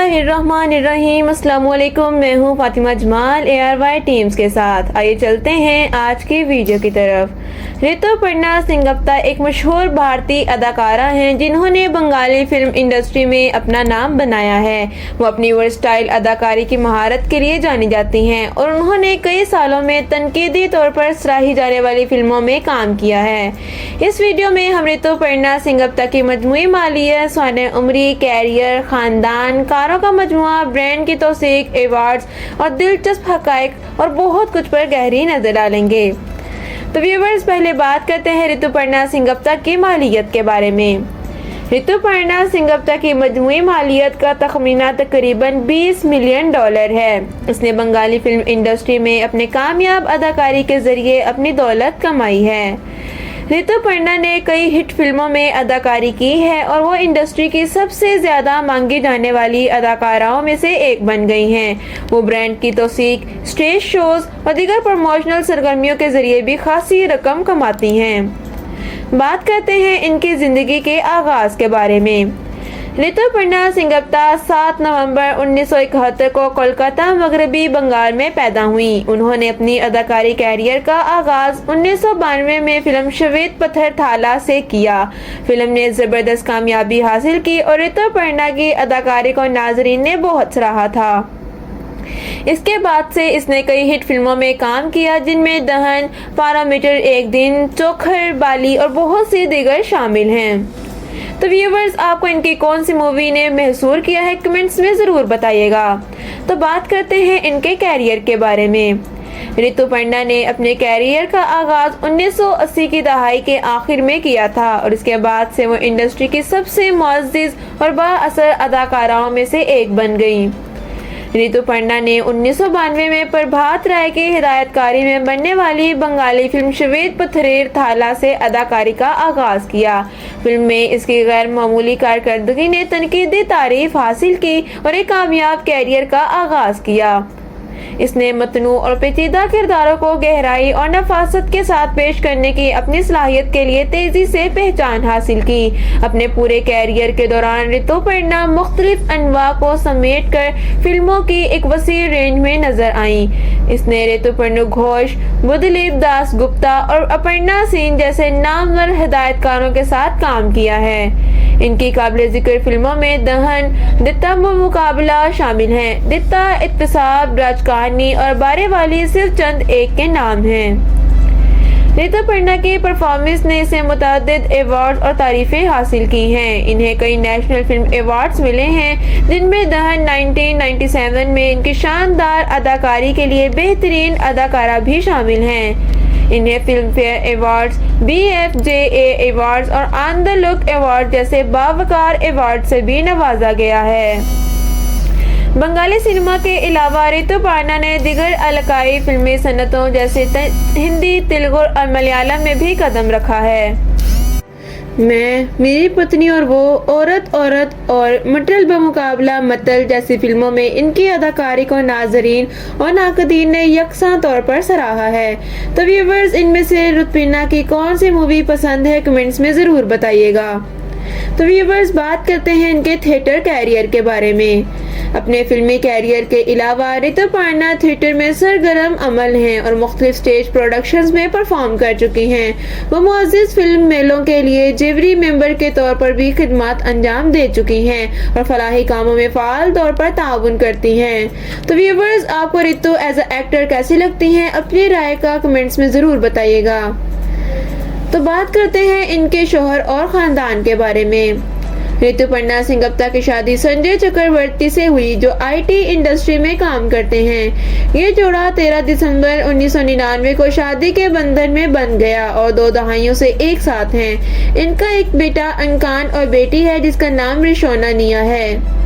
बिस्मिल्लाहिर्रहमानिर्रहीम। अस्सलाम वालेकुम। मैं हूँ फातिमा जमाल ARY टीम्स के साथ। आइए चलते हैं आज की वीडियो की तरफ। ऋतुपर्णा सेनगुप्ता एक मशहूर भारतीय अदाकारा हैं जिन्होंने बंगाली फिल्म इंडस्ट्री में अपना नाम बनाया है। वो अपनी वर्सटाइल अदाकारी की महारत के लिए जानी जाती हैं और उन्होंने कई सालों में तनकीदी तौर पर सराही जाने वाली फिल्मों में काम किया है। इस वीडियो में हम ऋतुपर्णा सेनगुप्ता की मजमूई मालियत, साने उम्री, कैरियर, खानदान, कारों का मजमुआ, ब्रांड की तौसीक, अवार्ड्स और दिलचस्प हकायक और बहुत कुछ पर गहरी नजर डालेंगे। तो व्यूवर्स, पहले बात करते हैं ऋतुपर्णा सेनगुप्ता की मालियत के बारे में। ऋतुपर्णा सेनगुप्ता की मजमूई मालियत का तखमीना तकरीबन $20 मिलियन है। उसने बंगाली फिल्म इंडस्ट्री में अपने कामयाब अदाकारी के जरिए अपनी दौलत कमाई है। ऋतुपर्णा ने कई हिट फिल्मों में अदाकारी की है और वो इंडस्ट्री की सबसे ज़्यादा मांगी जाने वाली अदाकाराओं में से एक बन गई हैं। वो ब्रांड की तौसीक, स्टेज शोज और दीगर प्रमोशनल सरगर्मियों के जरिए भी खासी रकम कमाती हैं। बात करते हैं इनकी ज़िंदगी के आगाज़ के बारे में। ऋतुपर्णा सेनगुप्ता 7 नवंबर 1971 को कोलकाता, मगरबी बंगाल में पैदा हुई। उन्होंने अपनी अदाकारी कैरियर का आगाज 1992 में फिल्म श्वेत पत्थर थाला से किया। फिल्म ने जबरदस्त कामयाबी हासिल की और ऋतुपर्णा की अदाकारी को नाजरीन ने बहुत सराहा था। इसके बाद से इसने कई हिट फिल्मों में काम किया जिनमें दहन, पारामीटर, एक दिन, चोखर, बाली और बहुत सी दीगर शामिल हैं। तो व्यूवर्स, आपको इनकी कौन सी मूवी ने महसूर किया है कमेंट्स में ज़रूर बताइएगा। तो बात करते हैं इनके कैरियर के बारे में। ऋतुपर्णा ने अपने कैरियर का आगाज 1980 की दहाई के आखिर में किया था और इसके बाद से वो इंडस्ट्री की सबसे मुअज़्ज़िज़ और बाअसर अदाकाराओं में से एक बन गई। ऋतुपर्णा ने 1992 में प्रभात राय की हिदायतकारी में बनने वाली बंगाली फिल्म श्वेत पत्थर थाला से अदाकारी का आगाज किया। फिल्म में इसकी गैर मामूली कारकर्दगी ने तनकीदी तारीफ हासिल की और एक कामयाब कैरियर का आगाज किया। इसने मतनू और पेचीदा किरदारों को गहराई और नफासत के साथ पेश करने की अपनी सलाहियत के लिए तेजी से पहचान हासिल की। अपने पूरे कैरियर के दौरान ऋतुपर्णा मुख्तलिफ अनवा को समेट कर फिल्मों की एक वसी रेंज में नजर आई। इसने ऋतुपर्णा घोष, बुद्धदेव दास गुप्ता और अपर्णा सेन जैसे नामवर हिदायतकारों के साथ काम किया है। इनकी काबिल जिक्र फिल्मों में दहन, दित्ता मुकाबला शामिल हैं। दित्ता, इत्तेसाब, राजकहानी और बारेवाली सिर्फ चंद एक के नाम हैं। ऋतुपर्णा की परफॉर्मेंस ने इसे मुतअद्दिद अवार्ड और तारीफें हासिल की हैं। इन्हें कई नेशनल फिल्म अवार्ड्स मिले हैं जिनमें दहन 1997 में इनकी शानदार अदाकारी के लिए बेहतरीन अदाकारा भी शामिल हैं। इन्हें film fair awards, BFJA awards और ऑन द लुक अवार्ड जैसे बावकार अवार्ड से भी नवाजा गया है। बंगाली सिनेमा के अलावा ऋतुपर्णा ने दिगर इलाकाई फिल्मी सनतों जैसे हिंदी, तेलुगु और मलयालम में भी कदम रखा है। मैं, मेरी पत्नी और वो, औरत और मटल बमुकाबला मतल जैसी फिल्मों में इनकी अदाकारी को नाजरीन और नाकदीन ने यकसा तौर पर सराहा है। तो व्यूवर्स, इनमें से ऋतुपर्णा की कौन सी मूवी पसंद है कमेंट्स में ज़रूर बताइएगा। तो व्यूवर्स, बात करते हैं इनके थिएटर कैरियर के बारे में। अपने फिल्मी कैरियर के अलावा ऋतुपर्णा थिएटर में सरगर्म अमल हैं और मुख्तलिफ स्टेज प्रोडक्शंस में परफॉर्म कर चुकी हैं। वो मुअज़्ज़िज़ फिल्म मेलों के लिए जेवरी मेंबर के तौर पर भी खिदमत अंजाम दे चुकी हैं और फलाही कामों में फ़ाल तौर पर ताउन करती हैं। तो व्यूवर्स, आपको ऋतु एज अ एक्टर कैसी लगती हैं? अपनी राय का कमेंट्स में ज़रूर बताइएगा। तो बात करते हैं इनके शौहर और ख़ानदान के बारे में। ऋतुपर्णा सेनगुप्ता की शादी संजय चक्रवर्ती से हुई जो IT इंडस्ट्री में काम करते हैं। ये जोड़ा 13 दिसंबर 1999 को शादी के बंधन में बंध गया और 2 दहाइयों से एक साथ हैं। इनका एक बेटा अनकान और बेटी है जिसका नाम रिशोना निया है।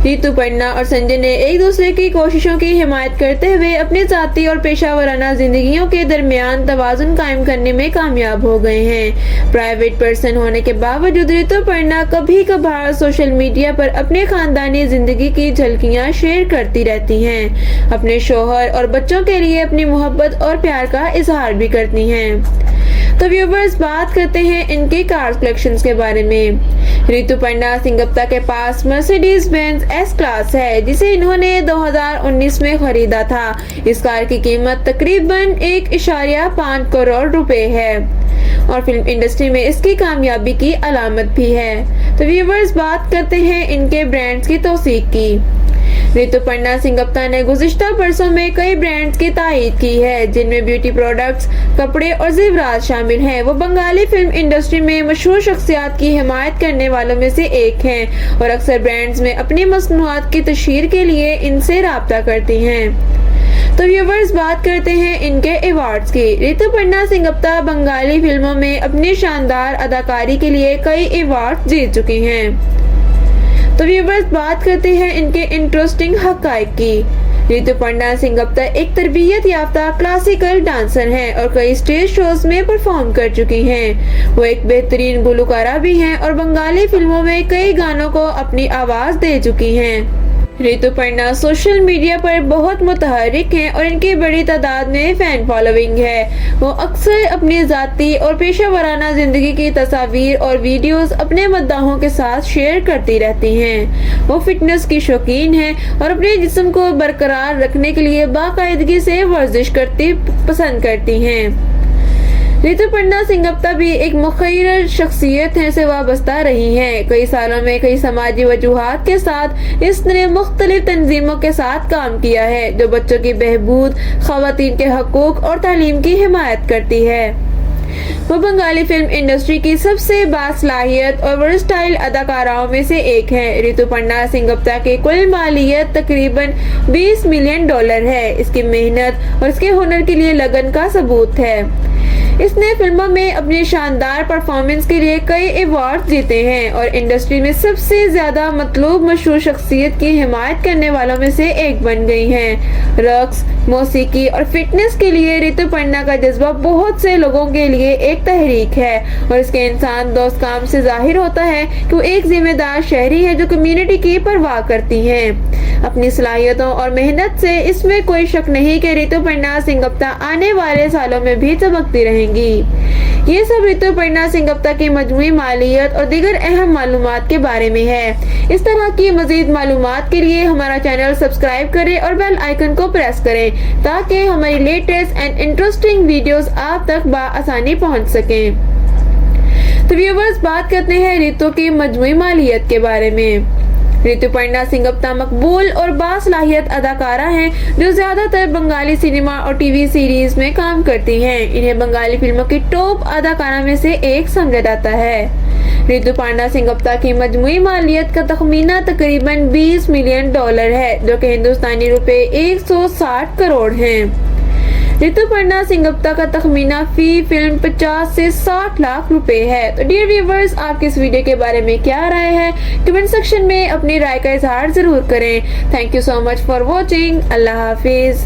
ऋतुपर्णा और संजय ने एक दूसरे की कोशिशों की हिमायत करते हुए अपनी जाती और पेशावराना जिंदगियों के दरमियान तवाज़ुन कायम करने में कामयाब हो गए हैं। प्राइवेट पर्सन होने के बावजूद ऋतुपर्णा कभी कभार सोशल मीडिया पर अपने खानदानी जिंदगी की झलकियां शेयर करती रहती हैं। अपने शौहर और बच्चों के लिए अपनी मोहब्बत और प्यार का इजहार भी करती हैं। तो व्यूवर्स बात करते हैं इनके कार कलेक्शंस के बारे में। ऋतुपर्णा सिंगप्ता के पास मर्सिडीज बेंज एस क्लास है जिसे इन्होंने 2019 में खरीदा था। इस कार की कीमत तकरीबन 1.5 करोड़ रुपए है और फिल्म इंडस्ट्री में इसकी कामयाबी की अलामत भी है। तो व्यूवर्स बात करते हैं इनके ब्रांड्स की तौसीक की। ऋतुपर्णा सिंगप्ता ने गुज़िश्ता बरसों में कई ब्रांड्स की तायीद की है जिनमें ब्यूटी प्रोडक्ट्स, कपड़े और ज़ेवरात शामिल हैं। वो बंगाली फिल्म इंडस्ट्री में मशहूर शख्सियात की हिमायत करने वालों में से एक हैं और अक्सर ब्रांड्स में अपनी मसनूआत की तशहीर के लिए इनसे राब्ता करती हैं। तो व्यूवर्स बात करते हैं इनके अवार्ड्स की। ऋतुपर्णा सिंगप्ता बंगाली फिल्मों में अपनी शानदार अदाकारी के लिए कई अवार्ड जीत चुकी हैं। तो व्यूवर्स बात करते हैं इनके इंटरेस्टिंग हक़ाइक़ की। ऋतुपर्णा सिंगप्ता एक तरबियत याफ्ता क्लासिकल डांसर हैं और कई स्टेज शोज में परफॉर्म कर चुकी हैं। वो एक बेहतरीन गुलकारा भी हैं और बंगाली फिल्मों में कई गानों को अपनी आवाज दे चुकी हैं। ऋतुपर्णा सोशल मीडिया पर बहुत मुतहरिक हैं और इनकी बड़ी तादाद में फैन फॉलोइंग है। वो अक्सर अपनी ज़ाती और पेशा वराना जिंदगी की तस्वीर और वीडियोस अपने मद्दाहों के साथ शेयर करती रहती हैं। वो फिटनेस की शौकीन हैं और अपने जिस्म को बरकरार रखने के लिए बाकायदगी से वर्जिश करती पसंद करती हैं। ऋतुपर्णा सिंगप्ता भी एक मुखैर शख्सियत से वाबस्ता रही हैं। कई सालों में कई समाजी वजूहात के साथ इसने मुख्तलिफ तंजीमों के साथ काम किया है जो बच्चों की बहबूद, खवातीन के हकूक और तालीम की हिमायत करती है। वो बंगाली फिल्म इंडस्ट्री की सबसे बासलाहियत और वर्सटाइल अदाकाराओं में से एक हैं। ऋतुपर्णा सिंगप्ता की कुल मालियत तकरीबन $20 मिलियन है। इसकी मेहनत और इसके हुनर के लिए लगन का सबूत है। इसने फिल्मों में अपनी शानदार परफॉर्मेंस के लिए कई अवार्ड जीते हैं और इंडस्ट्री में सबसे ज्यादा मतलूब मशहूर शख्सियत की हिमायत करने वालों में से एक बन गई हैं। रक्स, मौसीकी और फिटनेस के लिए ऋतुपर्णा का जज्बा बहुत से लोगों के लिए एक तहरीक है और इसके इंसान दोस्त काम से जाहिर होता है कि वो एक जिम्मेदार शहरी है जो कम्युनिटी की परवाह करती हैं। अपनी सलाहियतों और मेहनत से इसमें कोई शक नहीं कि ऋतुपर्णा सिंगप्ता आने वाले सालों में भी चमकती रहेंगी। ये सब ऋतुपर्णा सिंगप्ता की मजमूई मालियत और दीगर अहम मालूमात के बारे में है। इस तरह की मजीद मालूमात के लिए हमारा चैनल सब्सक्राइब करें और बेल आइकन को प्रेस करें ताकि हमारी लेटेस्ट एंड इंटरेस्टिंग वीडियोस आप तक बआसानी पहुंच सकें। तो व्यूवर्स बात करते हैं ऋतु की मजमूई मालियत के बारे में। ऋतुपर्णा सिंगप्ता मकबूल और बासलाहियत अदाकारा हैं जो ज्यादातर बंगाली सिनेमा और टीवी सीरीज में काम करती हैं। इन्हें बंगाली फिल्मों की टॉप अदाकारा में से एक समझा जाता है। ऋतुपर्णा सिंगप्ता की मजमूई मालियत का तखमीना तकरीबन $20 मिलियन है जो कि हिंदुस्तानी रुपए 160 करोड़ हैं। ऋतुपर्णा सिंगप्ता का तखमीना फी फिल्म 50 से 60 लाख रुपए है। तो डियर व्यूवर्स, आपकी इस वीडियो के बारे में क्या राय है कमेंट सेक्शन में अपनी राय का इजहार जरूर करें। Thank you so much for watching. Allah Hafiz.